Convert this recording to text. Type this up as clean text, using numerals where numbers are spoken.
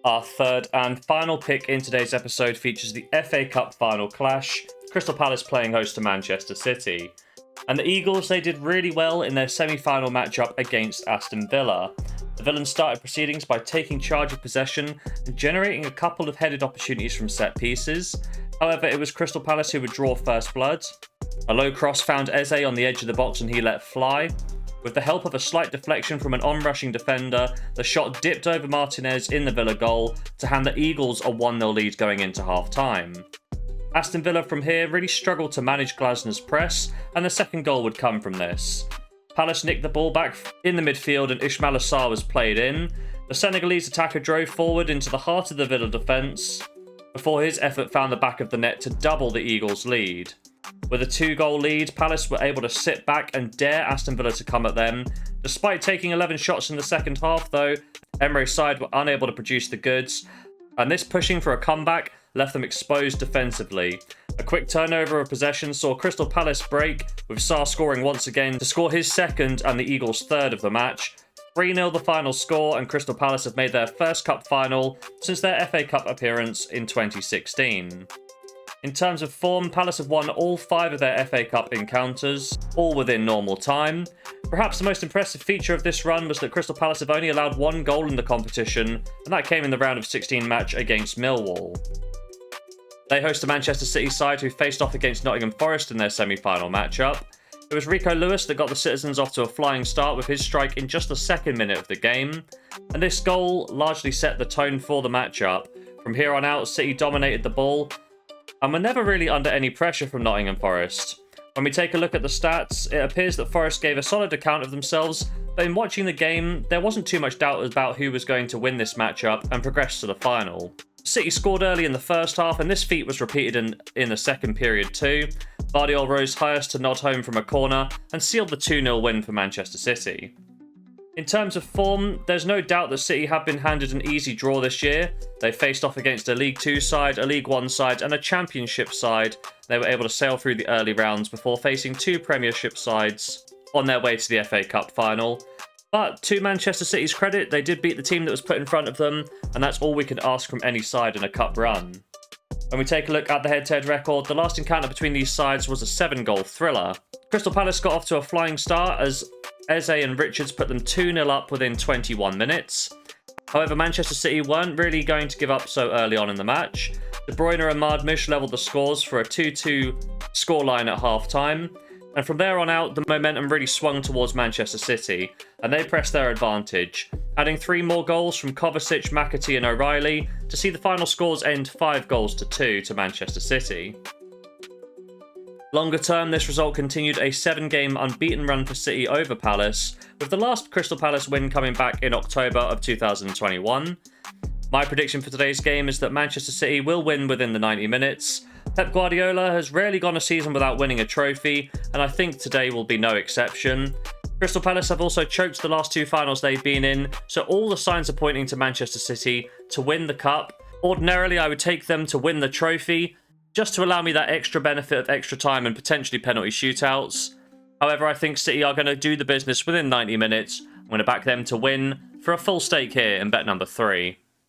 Our third and final pick in today's episode features the FA Cup final clash, Crystal Palace playing host to Manchester City. And the Eagles, they did really well in their semi-final matchup against Aston Villa. The Villains started proceedings by taking charge of possession and generating a couple of headed opportunities from set pieces. However, it was Crystal Palace who would draw first blood. A low cross found Eze on the edge of the box and he let fly. With the help of a slight deflection from an on-rushing defender, the shot dipped over Martinez in the Villa goal to hand the Eagles a 1-0 lead going into half-time. Aston Villa from here really struggled to manage Glasner's press, and the second goal would come from this. Palace nicked the ball back in the midfield and Ismaila Sarr was played in. The Senegalese attacker drove forward into the heart of the Villa defence before his effort found the back of the net to double the Eagles' lead. With a 2-goal lead, Palace were able to sit back and dare Aston Villa to come at them. Despite taking 11 shots in the second half though, Emre's side were unable to produce the goods, and this pushing for a comeback left them exposed defensively. A quick turnover of possession saw Crystal Palace break, with Sarr scoring once again to score his second and the Eagles' third of the match. 3-0 the final score, and Crystal Palace have made their first cup final since their FA Cup appearance in 2016. In terms of form, Palace have won all 5 of their FA Cup encounters, all within normal time. Perhaps the most impressive feature of this run was that Crystal Palace have only allowed 1 goal in the competition, and that came in the round of 16 match against Millwall. They host a Manchester City side who faced off against Nottingham Forest in their semi-final matchup. It was Rico Lewis that got the Citizens off to a flying start with his strike in just the second minute of the game, and this goal largely set the tone for the matchup. From here on out, City dominated the ball, and were never really under any pressure from Nottingham Forest. When we take a look at the stats, it appears that Forest gave a solid account of themselves, but in watching the game, there wasn't too much doubt about who was going to win this matchup and progress to the final. City scored early in the first half, and this feat was repeated in the second period too. Vardiol rose highest to nod home from a corner and sealed the 2-0 win for Manchester City. In terms of form, there's no doubt that City have been handed an easy draw this year. They faced off against a League 2 side, a League 1 side and a Championship side. They were able to sail through the early rounds before facing 2 Premiership sides on their way to the FA Cup final. But to Manchester City's credit, they did beat the team that was put in front of them, and that's all we can ask from any side in a cup run. When we take a look at the head-to-head record, the last encounter between these sides was a 7-goal thriller. Crystal Palace got off to a flying start as Eze and Richards put them 2-0 up within 21 minutes. However, Manchester City weren't really going to give up so early on in the match. De Bruyne and Madmush levelled the scores for a 2-2 scoreline at half-time. And from there on out, the momentum really swung towards Manchester City, and they pressed their advantage, adding 3 more goals from Kovacic, McAtee and O'Reilly to see the final scores end 5-2 to Manchester City. Longer term, this result continued a 7-game unbeaten run for City over Palace, with the last Crystal Palace win coming back in October of 2021. My prediction for today's game is that Manchester City will win within the 90 minutes. Pep Guardiola has rarely gone a season without winning a trophy, and I think today will be no exception. Crystal Palace have also choked the last 2 finals they've been in, so all the signs are pointing to Manchester City to win the cup. Ordinarily, I would take them to win the trophy, just to allow me that extra benefit of extra time and potentially penalty shootouts. However, I think City are going to do the business within 90 minutes. I'm going to back them to win for a full stake here in bet number 3.